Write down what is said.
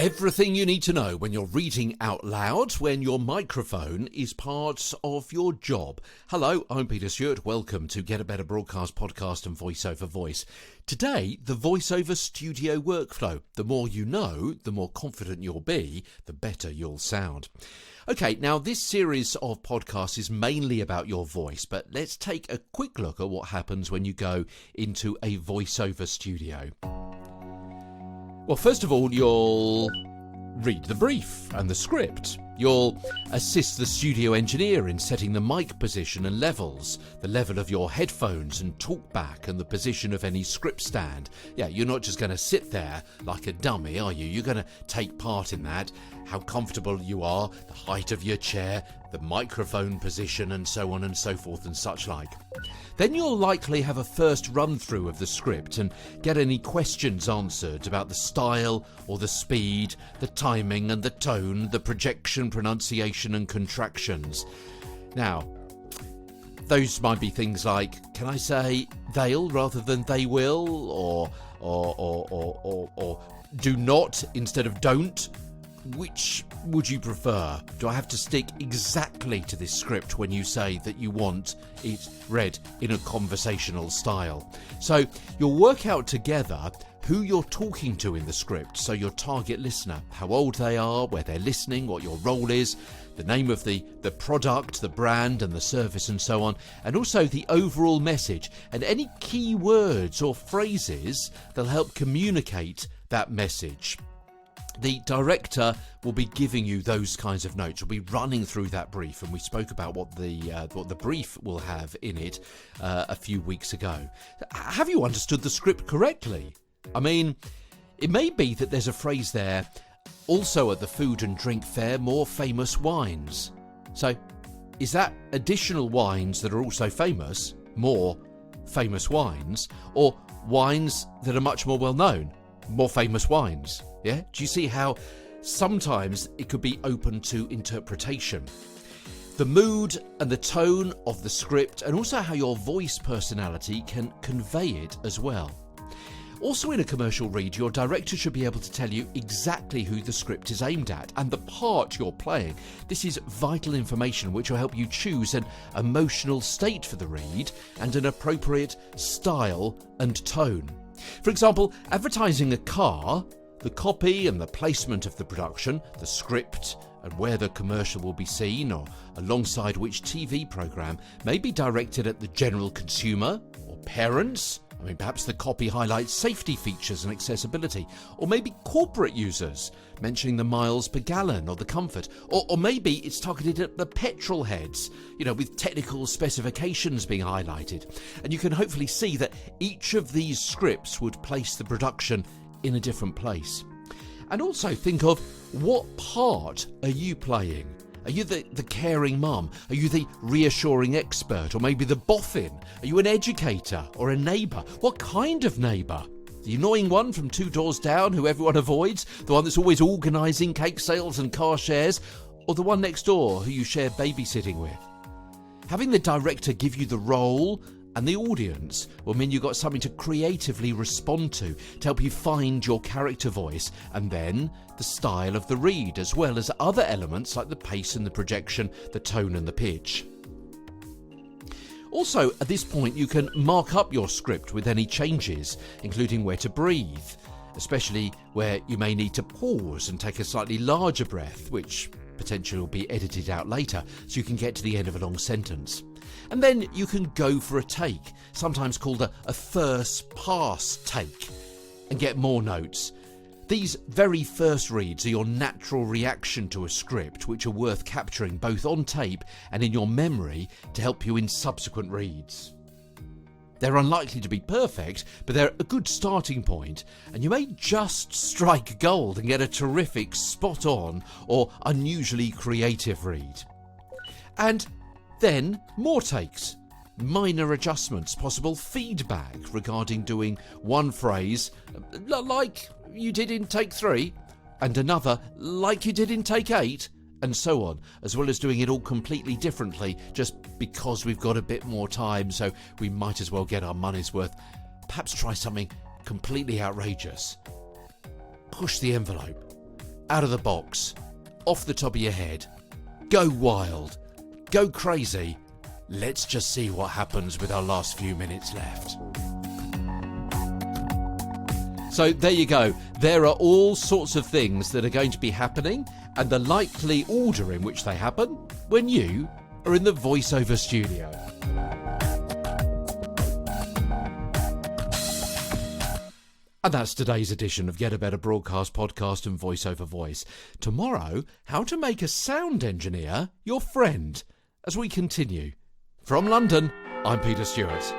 Everything you need to know when you're reading out loud when your microphone is part of your job. Hello, I'm Peter Stewart. Welcome to Get a Better Broadcast Podcast and Voiceover Voice. Today, the voiceover studio workflow. The more you know, the more confident you'll be, the better you'll sound. Okay, now this series of podcasts is mainly about your voice, but let's take a quick look at what happens when you go into a voiceover studio. Well, first of all, you'll read the brief and the script. You'll assist the studio engineer in setting the mic position and levels, the level of your headphones and talkback, and the position of any script stand. Yeah, you're not just going to sit there like a dummy, are you? You're going to take part in that, how comfortable you are, the height of your chair, the microphone position, and so on and so forth and such like. Then you'll likely have a first run-through of the script and get any questions answered about the style or the speed, the timing and the tone, the projection, pronunciation and contractions. Now, those might be things like, can I say they'll rather than they will, or do not instead of don't? Which would you prefer? Do I have to stick exactly to this script when you say that you want it read in a conversational style? So you'll work out together who you're talking to in the script, so your target listener, how old they are, where they're listening, what your role is, the name of the product, the brand and the service and so on, and also the overall message and any key words or phrases that'll help communicate that message. The director will be giving you those kinds of notes. We'll be running through that brief, and we spoke about what the brief will have in it a few weeks ago. Have you understood the script correctly? I mean, it may be that there's a phrase there, also at the food and drink fair, more famous wines. So, is that additional wines that are also famous, more famous wines, or wines that are much more well known, more famous wines? Yeah? Do you see how sometimes it could be open to interpretation? The mood and the tone of the script, and also how your voice personality can convey it as well. Also, in a commercial read, your director should be able to tell you exactly who the script is aimed at and the part you're playing. This is vital information which will help you choose an emotional state for the read and an appropriate style and tone. For example, advertising a car, the copy and the placement of the production, the script and where the commercial will be seen or alongside which TV programme may be directed at the general consumer or parents. I mean, perhaps the copy highlights safety features and accessibility, or maybe corporate users, mentioning the miles per gallon or the comfort, or maybe it's targeted at the petrol heads, with technical specifications being highlighted. And you can hopefully see that each of these scripts would place the production in a different place. And also think of, what part are you playing? Are you the caring mum? Are you the reassuring expert? Or maybe the boffin? Are you an educator or a neighbour? What kind of neighbour? The annoying one from 2 doors down who everyone avoids? The one that's always organising cake sales and car shares? Or the one next door who you share babysitting with? Having the director give you the role and the audience will mean you've got something to creatively respond to help you find your character voice, and then the style of the read, as well as other elements like the pace and the projection, the tone and the pitch. Also, at this point, you can mark up your script with any changes, including where to breathe, especially where you may need to pause and take a slightly larger breath, which potentially will be edited out later, so you can get to the end of a long sentence. And then you can go for a take, sometimes called a first pass take, and get more notes. These very first reads are your natural reaction to a script, which are worth capturing both on tape and in your memory to help you in subsequent reads. They're unlikely to be perfect, but they're a good starting point, and you may just strike gold and get a terrific spot-on or unusually creative read. And then more takes, minor adjustments, possible feedback regarding doing one phrase like you did in take 3 and another like you did in take 8, and so on, as well as doing it all completely differently just because we've got a bit more time, so we might as well get our money's worth. Perhaps try something completely outrageous. Push the envelope. out of the box, off the top of your head. Go wild. Go crazy. Let's just see what happens with our last few minutes left. So there you go. There are all sorts of things that are going to be happening and the likely order in which they happen when you are in the voiceover studio. And that's today's edition of Get a Better Broadcast Podcast and Voiceover Voice. Tomorrow, how to make a sound engineer your friend as we continue. From London, I'm Peter Stewart.